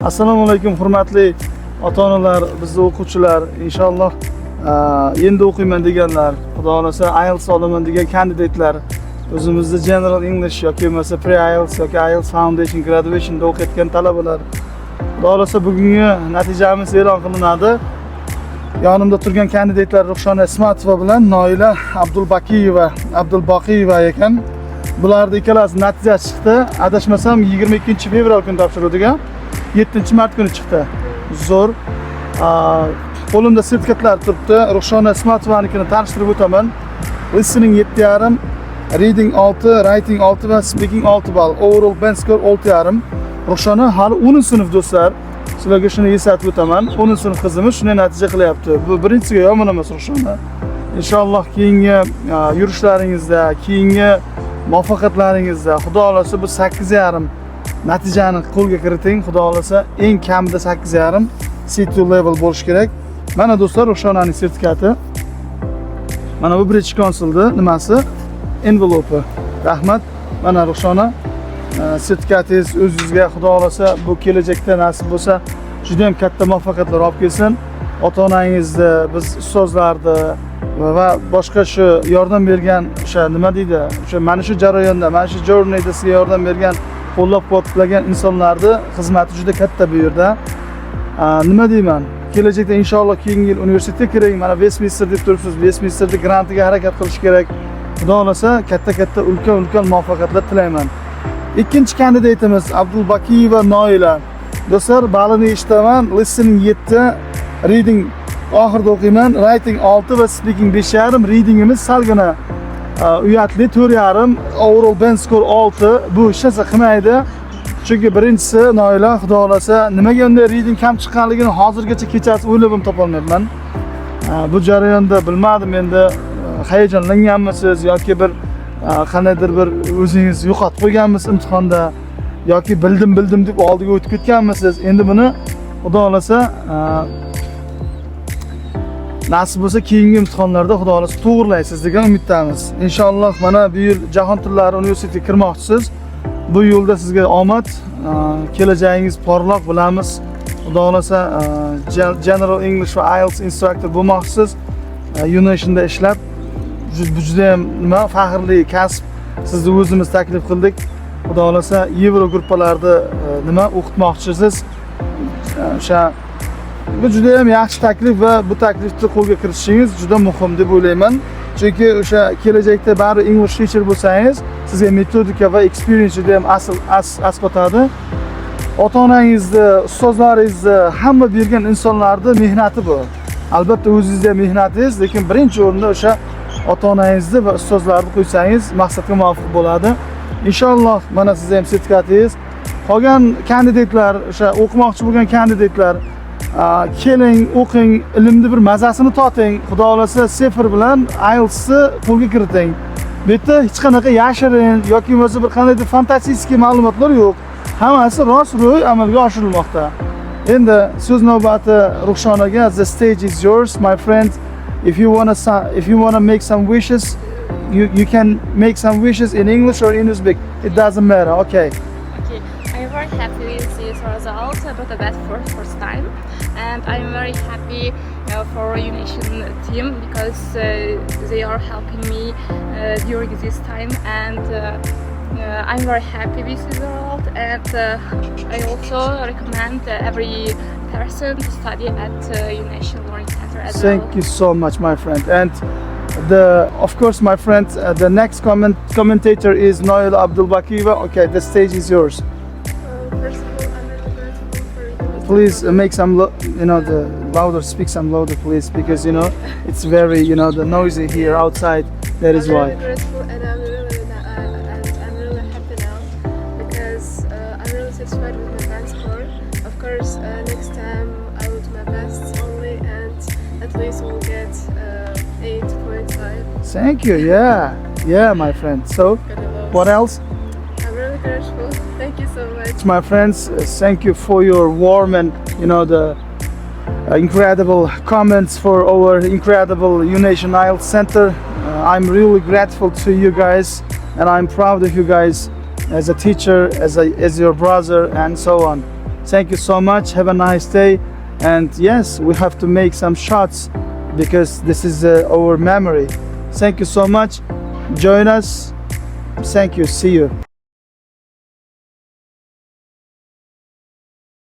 Assalomu alaykum hurmatli ota-onalar, bizning o'quvchilar, inshaalloh endi o'qiyman deganlar, xudo xolasa IELTS olaman degan kandidatlar, o'zimizda General English yoki bo'lmasa Pre-IELTS yoki IELTS Foundation Graduation'da o'qiyotgan talabalar, xudo xolasa bugungi natijamiz e'lon qilinadi. Yonimda turgan kandidatlar Ruxshona Ismatova bilan Noila Abdulbaqiyeva ekan. Bularning ikkalasi natija chiqdi. Adashmasam 22-fevral kuni topshiruvdiga 7-mart kuni chiqdi. Zo'r. Qo'limda sertifikatlar turibdi. Ruxshona Ismatovanikini tanishtirib o'taman. Listening 7,5, reading 6, writing 6 va speaking 6 ball. Overall band score 6,5. Ruxshona hali 10-sinf do'stlar. Sizlarga shuni eslatib o'taman. 10-sinf qizimiz shunday natija qilyapti. Bu birinchisiga yomon emas Ruxshona. Inshaalloh keyingi yurishlaringizda, keyingi muvaffaqiyatlaringizda xudo xolasa bu 8,5 natijani qo'lga kiriting. Xudo xolasa eng kamida 8,5 C2 level bo'lish kerak. Mana do'stlar Ruxshonaning sertifikati. Mana bu British Council'da nimasi? Envelope. Rahmat. Mana Ruxshona sertifikatingiz o'zingizga xudo xolasa bu kelajakda nasib bo'lsa juda ham katta muvaffaqiyatlar olib kelsin. Ota-onangizni, biz ustozlarni va boshqa shu yordam bergan o'sha nima deydi, o'sha mana shu jarayonda, mana shu journeyda sizga yordam bergan, qo'llab-quvvatlagan insonlarni xizmati juda katta bu yerda. Nima deyman? Kelajakda inshaalloh keyingi yil universitetga kerak. Mana Westminster deb turibsiz. Westminsterda grantiga harakat qilish kerak. Xudo xolasa katta ulkan muvaffaqiyatlar tilayman. Ikkinchi kandidatimiz Abdulbaqiyeva Noila. Do'stlar, balini eshitaman. Listening 7, reading oxirida o'qiyman. Writing 6 va speaking 5,5. Readingimiz salgina uyatli 4,5. Overall band score 6. Bu hech narsa qilmaydi. Chunki birinchisi Noila xudo xolasa nimaga unday reading kam chiqqanligini hozirgacha kechasi o'ylab ham topolmayapman. Bu jarayonda bilmadim endi hayajonlanganmisiz yoki bir qanaydir bir o'zingiz yo'qotib qo'yganmisiz imtihonda yoki bildim deb oldiga o'tib ketganmisiz. Endi buni xudo xolasa nasib bo'lsa keyingi imtihonlarda xudo xolasa to'g'rilaysiz degan umiddamiz. Inshaalloh mana bu yil Jahon tillari universitetiga kirmoqchisiz. Bu yo'lda sizga omad, kelajagingiz porloq bilamiz. Xudo xolasa General English va IELTS instructor bo'lmoqchisiz. Yo'nalishida ishlab juda ham nima faxrli kasb. Sizni o'zimiz taklif qildik. Xudo xolasa Yevro gruppalarida nima o'qitmoqchisiz. O'sha bu juda ham yaxshi taklif va bu taklifni qo'lga kiritishingiz juda muhim deb o'ylayman. Chunki o'sha kelajakda bari English teacher bo'lsangiz, sizga metodika va experience juda ham asqotadi. Ota-onangizni, ustozlaringizni, hamma bergan insonlarning mehnati bu. Albatta o'zingizda mehnatingiz, lekin birinchi o'rinda o'sha ota-onangizni va ustozlarni qo'ysangiz maqsadga muvofiq bo'ladi. Inshaalloh mana sizda ham sertifikatingiz. Qolgan kandidatlar, o'sha o'qimoqchi bo'lgan kandidatlar keling, o'qing, ilmni bir mazasini toting. Xudo xolasa sifr bilan IELTS'ni qo'lga kiriting. Bu yerda hech qanaqa yashirin yoki bo'lmasa bir qanday fantastik ma'lumotlar yo'q. Hammasi rost-ro'y amalga oshirilmoqda. Endi so'z navbati Ruxshonaga. The stage is yours, my friend. If you wanna make some wishes, you can make some wishes in English or in Uzbek. It doesn't matter. Okay. I'm very happy with this result, but a bad first time, and I'm very happy for Unation team because they are helping me during this time, and I'm very happy with this result. And I also recommend every person to study at Unation Learning Center as well. Thank you so much, my friend. And of course, my friend, the next commentator is Noila Abdulbaqiyeva. Okay, the stage is yours. First of all, I'm really grateful for you. Please make some, speak some louder, please, because it's very, the noisy here outside. That is why. I'm really grateful, and I'm really happy now because I'm really satisfied with my band score. Of course, next time I will do my best only, and at least we'll get 8.5. Thank you. Yeah, my friend. So, what else? I'm really grateful. Thank you so much. My friends, thank you for your warm and the incredible comments for our incredible Unation IELTS Center. I'm really grateful to you guys, and I'm proud of you guys as a teacher, as your brother, and so on. Thank you so much. Have a nice day. And yes, we have to make some shots because this is our memory. Thank you so much. Join us. Thank you. See you.